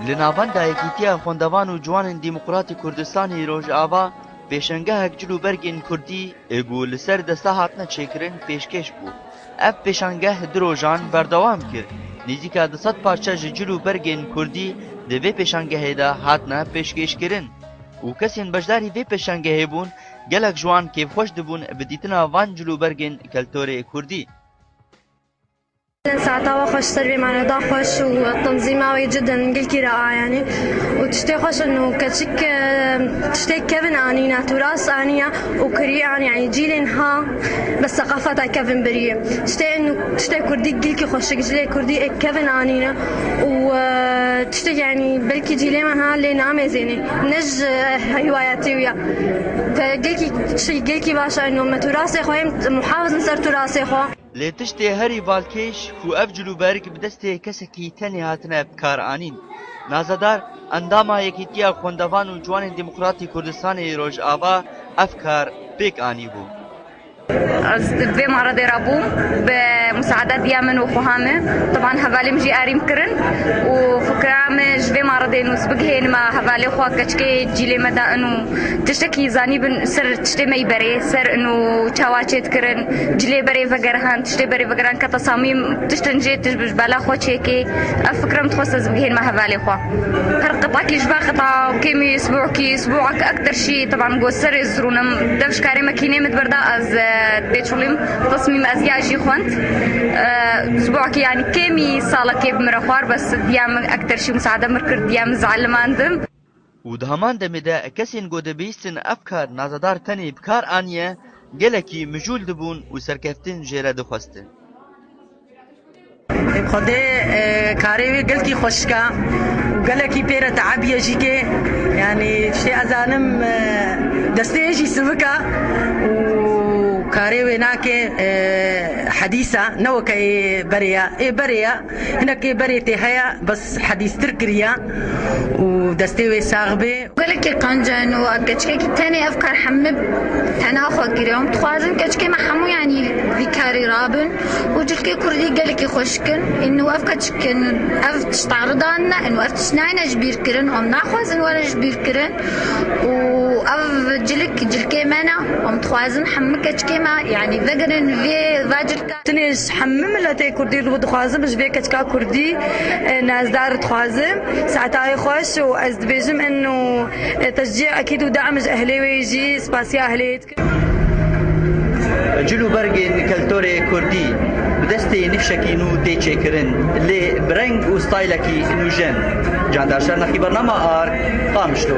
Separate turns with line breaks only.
li navenda Yekîtiya Xwendevan û Ciwanên Dîmokratî Kurdistanê Rojava pêşangehek cil û bergên Kurdî êgo li ser desta hatine çêkirin pêşkêş bû. Ev pêşangeh di rojan berdewam kir. Nêzîka 200 parça ji cil û bergên Kurdî di vê pêşangehê de hatine pêşkêşkirin û kesên beşdarî vê pêşangehê bûn gelek ji wan kêfxweş dibûn bi dîtina van cil û bergên keltorê Kurdî.
ساعتها خوش تربية معنا دا خوش وتنظيماوي جدا قلكي رائع يعني وتشتي خوش انه كتشك تشتي كيفن انينا تراث انيا وكريان يعني جيلنها بس ثقافتها كيفن بريه تشتي انه تشتي كردي قلكي خوش جيلي كردي كيفن انينا وتشتي يعني بلكي جيلي منها اللي نامي زيني نج هواياتي ويا فقلكي تشتي قلكي باشا انه ما تراثي خويم محافظ نصير تراثي خو
لê tiştê herî balkêş û ev cilûberg bi destê kesekî tenê hatine bikaranîn. Nazedar endama Yekîtiya Xwendevan û Ciwanên Dîmokratî Kurdistanê Rojava ev kar pêk anî bû.
از في معرض رابو بمساعدات يامن وخوامه طبعا هفالي مجي اريم كرن وفكرام جفي معرضين وسبقهن ما هفالي خوا كشكي جيلي مدى انه تشتكي زاني بن سر تشتي مي بري سر انه تشاواتشت كرن جيلي بري فقرهان تشتي بري فقرهان كتصاميم تشتنجي تجبج بالا خوا تشيكي افكرم تخص سبقهن ما هفالي خوا هر قطعة كيشبا قطعة وكيمي اسبوعك اكتر شيء طبعا جو سر يزرونم دفش كاري ماكينه متبردا از بيتشوليم تصميم ازياجي خوانت اسبوعك يعني كيمي صالة كيف مرخوار بس ديام اكتر شي مساعدة مركر ديام زعلماندم
û di heman demê de kesên godebîstin ev kar nazedar tenê bikar aniye gelekî mijûl dibûn û serkeftin jê re dixwestin.
خدي كاريوي قلكي خشكا وقالكي بيرة تعبية جيكي يعني شيء أزانم دستيجي سبكا وكاريوي ناكي حديثة نوكي بريا بريا هناك بريتي هيا بس حديث تركريا ودستيوي ساغبي
قالكي قنجان وكشكي تاني افكار حمب تناخو كريم تخوازن كشكي ما حمو يعني ذكاري رابن وجلكي كردي قالكي خشكن انه افكتشكن اف تشتعرضانا انه اف تشناينا جبير كرن ام ناخوازن ولا جبير كرن واف جلكي مانا ام تخوازن حمك كشكي ما يعني ذقرن في فاجلكا
تنيش حمم لاتي كردي لو دخوازم باش بيك كتكا كردي ناس دار تخوازم ساعتها خوش واز بيجم انه تشجيع اكيد ودعم اهلي ويجي سباسيا اهليت
Cilû bergên keltorê Kurdî bi destê nifşekî nû tê çêkirin lê bi reng û staylekî nûjen. Candaşer Nexî bernama Ark Qamişlo.